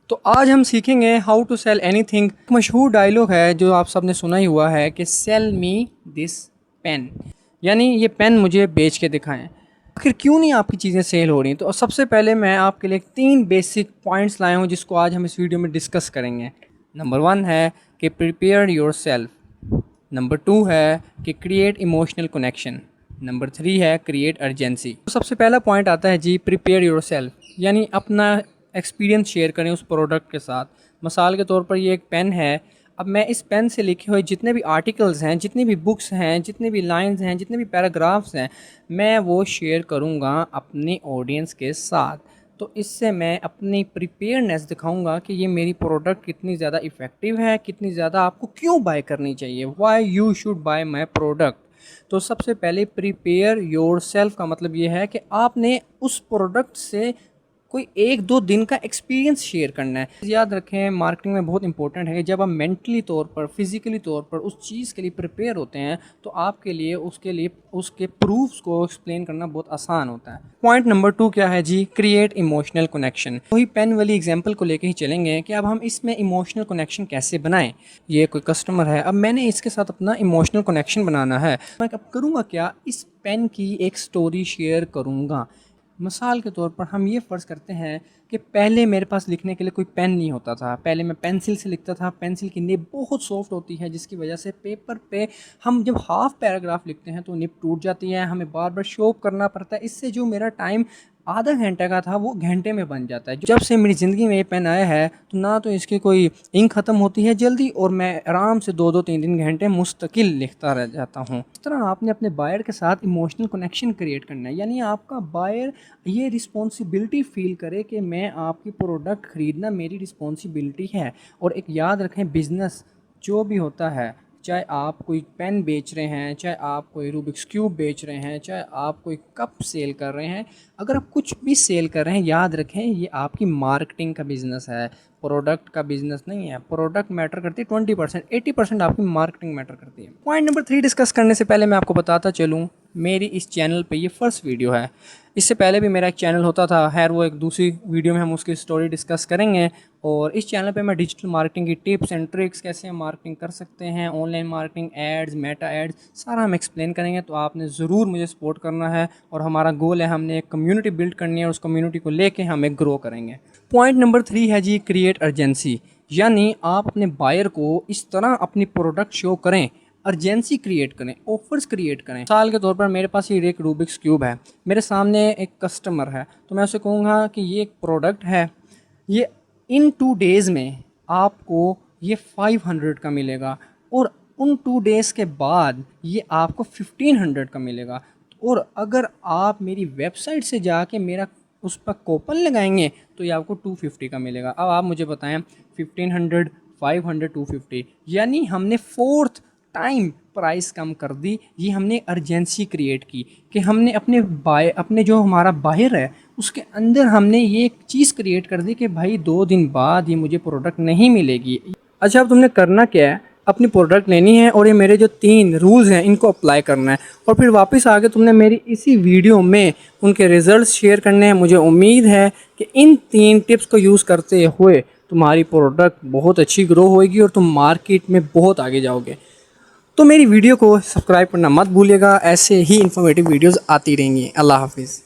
तो आज हम सीखेंगे हाउ टू सेल एनीथिंग। मशहूर डायलॉग है जो आप सबने सुना ही हुआ है कि सेल मी दिस पेन, यानी ये पेन मुझे बेच के दिखाएं। आखिर क्यों नहीं आपकी चीज़ें सेल हो रही? तो सबसे पहले मैं आपके लिए 3 बेसिक पॉइंट्स लाया हूँ जिसको आज हम इस वीडियो में डिस्कस करेंगे। नंबर 1 है कि प्रिपेयर योर सेल्फ। नंबर 2 है कि क्रिएट इमोशनल कनेक्शन। नंबर 3 है क्रिएट अर्जेंसी। तो सबसे पहला पॉइंट आता है जी प्रिपेयर योर सेल्फ, यानी अपना एक्सपीरियंस शेयर करें उस प्रोडक्ट के साथ। मिसाल के तौर पर ये एक पेन है। अब मैं इस पेन से लिखे हुए जितने भी आर्टिकल्स हैं, जितनी भी बुक्स हैं, जितने भी लाइंस हैं, जितने भी पैराग्राफ्स हैं, मैं वो शेयर करूँगा अपनी ऑडियंस के साथ। तो इससे मैं अपनी प्रिपेयरनेस दिखाऊंगा कि ये मेरी प्रोडक्ट कितनी ज़्यादा इफ़ेक्टिव है, कितनी ज़्यादा आपको क्यों बाय करनी चाहिए, why you should buy my product. तो सबसे पहले प्रिपेयर योर सेल्फ का मतलब ये है कि आपने उस प्रोडक्ट से कोई 1-2 दिन का एक्सपीरियंस शेयर करना है। याद रखें, मार्केटिंग में बहुत इंपॉर्टेंट है कि जब आप मेंटली तौर पर, फिजिकली तौर पर उस चीज़ के लिए प्रिपेयर होते हैं तो आपके लिए उसके प्रूफ्स को एक्सप्लेन करना बहुत आसान होता है। पॉइंट नंबर 2 क्या है जी? Create emotional connection. वही पेन वाली एग्जांपल को लेके ही चलेंगे कि अब हम इसमें इमोशनल कनेक्शन कैसे बनाएं। ये कोई कस्टमर है, अब मैंने इसके साथ अपना इमोशनल कनेक्शन बनाना है। मैं अब करूँगा क्या? इस पेन की एक स्टोरी शेयर करूँगा। मिसाल के तौर पर हम ये फ़र्ज़ करते हैं कि पहले मेरे पास लिखने के लिए कोई पेन नहीं होता था। पहले मैं पेंसिल से लिखता था। पेंसिल की निब बहुत सॉफ्ट होती है जिसकी वजह से पेपर पे हम जब हाफ़ पैराग्राफ लिखते हैं तो निब टूट जाती है, हमें बार बार शो अप करना पड़ता है। इससे जो मेरा टाइम आधा घंटे का था वो घंटे में बन जाता है। जब से मेरी ज़िंदगी में ये पेन आया है तो ना तो इसकी कोई इंक ख़त्म होती है जल्दी, और मैं आराम से 2-2 3-3 घंटे मुस्तकिल लिखता रह जाता हूँ। इस तरह आपने अपने बायर के साथ इमोशनल कनेक्शन क्रिएट करना है, यानी आपका बायर ये रिस्पॉन्सिबिलिटी फ़ील करे कि मैं आपकी प्रोडक्ट ख़रीदना मेरी रिस्पॉन्सिबिलिटी है। और एक याद रखें, बिज़नेस जो भी होता है, चाहे आप कोई पेन बेच रहे हैं, चाहे आप कोई रूबिक्स क्यूब बेच रहे हैं, चाहे आप कोई कप सेल कर रहे हैं, अगर आप कुछ भी सेल कर रहे हैं, याद रखें ये आपकी मार्केटिंग का बिज़नेस है, प्रोडक्ट का बिज़नेस नहीं है। प्रोडक्ट मैटर करती है 20%, 80% आपकी मार्केटिंग मैटर करती है। पॉइंट नंबर 3 डिस्कस करने से पहले मैं आपको बताता चलूँ, मेरी इस चैनल पे ये फर्स्ट वीडियो है। इससे पहले भी मेरा एक चैनल होता था, खैर वो एक दूसरी वीडियो में हम उसकी स्टोरी डिस्कस करेंगे। और इस चैनल पे मैं डिजिटल मार्केटिंग की टिप्स एंड ट्रिक्स, कैसे हम मार्केटिंग कर सकते हैं, online marketing, ads, Meta ads, सारा हम एक्सप्लेन करेंगे। तो आपने ज़रूर मुझे सपोर्ट करना है और हमारा गोल है, हमने एक कम्युनिटी बिल्ड करनी है और उस कम्युनिटी को लेके हम एक ग्रो करेंगे। पॉइंट नंबर 3 है जी क्रिएट अर्जेंसी, यानी आप अपने बायर को इस तरह अपनी प्रोडक्ट शो करें, अर्जेंसी क्रिएट करें, ऑफर्स क्रिएट करें। मिसाल के तौर पर मेरे पास ये एक रूबिक्स क्यूब है, मेरे सामने एक कस्टमर है, तो मैं उसे कहूँगा कि ये एक प्रोडक्ट है, ये इन 2 डेज़ में आपको ये 500 का मिलेगा और उन 2 डेज़ के बाद ये आपको 1500 का मिलेगा। और अगर आप मेरी वेबसाइट से जाके मेरा उस पर कूपन लगाएंगे तो ये आपको 250 का मिलेगा। अब आप मुझे बताएं, 1500, 500, 250, यानी हमने 4th टाइम प्राइस कम कर दी। ये हमने अर्जेंसी क्रिएट की कि हमने अपने जो हमारा बायर है उसके अंदर हमने ये एक चीज़ क्रिएट कर दी कि भाई 2 दिन बाद ये मुझे प्रोडक्ट नहीं मिलेगी। अच्छा, अब तुमने करना क्या है? अपनी प्रोडक्ट लेनी है और ये मेरे जो 3 रूल्स हैं इनको अप्लाई करना है, और फिर वापस आके तुमने मेरी इसी वीडियो में उनके रिजल्ट्स शेयर करने हैं। मुझे उम्मीद है कि इन 3 टिप्स को यूज़ करते हुए तुम्हारी प्रोडक्ट बहुत अच्छी ग्रो होएगी और तुम मार्केट में बहुत आगे जाओगे। तो मेरी वीडियो को सब्सक्राइब करना मत भूलिएगा, ऐसे ही इन्फॉर्मेटिव वीडियोस आती रहेंगी। अल्लाह हाफिज़।